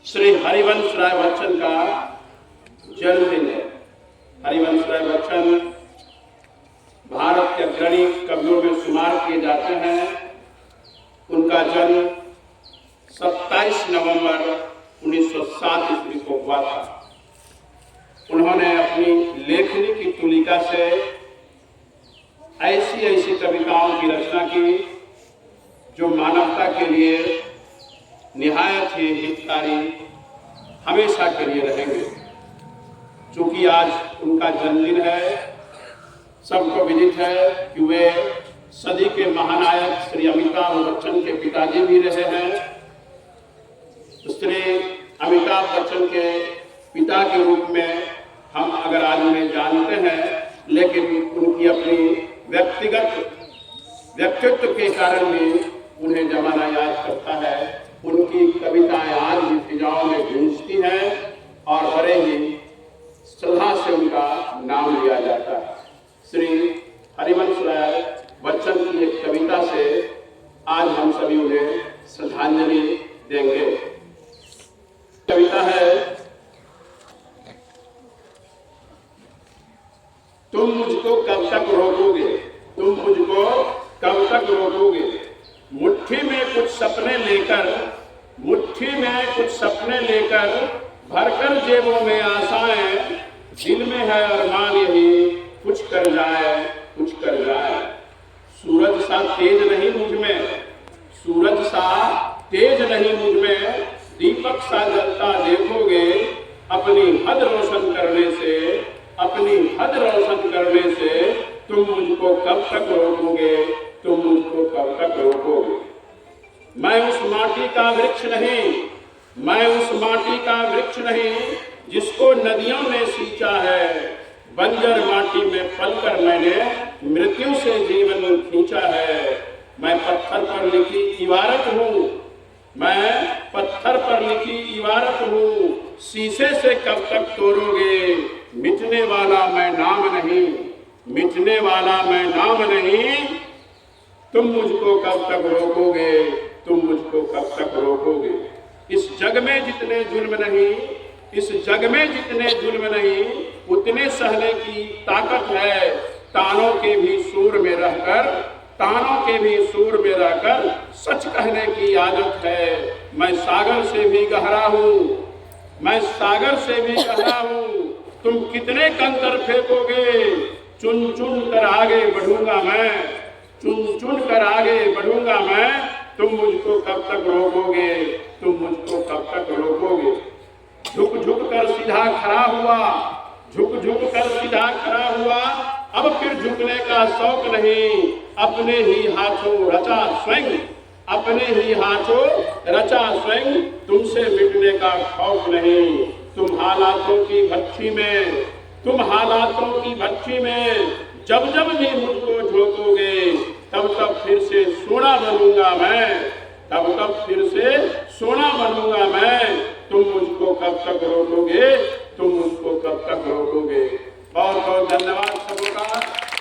श्री हरिवंश राय बच्चन का जन्मदिन है। हरिवंश राय बच्चन भारत के अग्रणी कवियों में शुमार किए जाते हैं। उनका जन्म 27 नवंबर 1907 ईस्वी को हुआ था। उन्होंने अपनी लेखनी की तुलिका से ऐसी ऐसी कविताओं की रचना की जो मानवता के लिए निहायत ही हितकारी हमेशा के लिए रहेंगे। चूंकि आज उनका जन्मदिन है, सबको विदित है कि वे सदी के महानायक श्री अमिताभ बच्चन के पिताजी भी रहे हैं। श्री अमिताभ बच्चन के पिता के रूप में हम अगर आज उन्हें जानते हैं, लेकिन उनकी अपनी व्यक्तित्व के कारण भी उन्हें जमाना याद करता है। उनकी कविताएं आज भी फिजाओं में गूंजती हैं और बड़े ही श्रद्धा से उनका नाम लिया जाता है। श्री हरिवंश राय बच्चन की एक कविता से आज हम सभी उन्हें श्रद्धांजलि देंगे। कविता है, तुम मुझको कब तक रोकोगे, तुम मुझको कब तक रोकोगे, मुट्ठी में कुछ सपने लेकर भरकर जेबों में आशाएं, दिल में है अरमान यही कुछ कर जाए। सूरज सा तेज नहीं मुझ में, दीपक सा जलता देखोगे, अपनी हद रोशन करने से तुम मुझको कब तक रोकोगे। मैं उस माटी का वृक्ष नहीं जिसको नदियों ने सींचा है। बंजर माटी में पलकर मैंने मृत्यु से जीवन खींचा है। मैं पत्थर पर लिखी इबारत हूँ, शीशे से कब तक तोड़ोगे। मिटने वाला मैं नाम नहीं, तुम मुझको कब तक रोकोगे। इस जग में जितने जुल्म नहीं, उतने सहने की ताकत है। तानों के भी सूर में रहकर सच कहने की आदत है। मैं सागर से भी गहरा हूँ, तुम कितने कंकर फेंकोगे। चुन चुन कर आगे बढ़ूंगा मैं, तुम मुझको कब तक रोकोगे। झुक झुक कर सीधा खड़ा हुआ, अब फिर झुकने का शौक नहीं। अपने ही हाथों रचा स्वयं, तुमसे मिटने का खौफ नहीं। तुम हालातों की भट्ठी में जब भी मुझको झोंकोगे, तब फिर से सोना बनूंगा मैं। तुम मुझको कब तक रोकोगे। बहुत बहुत धन्यवाद सबका।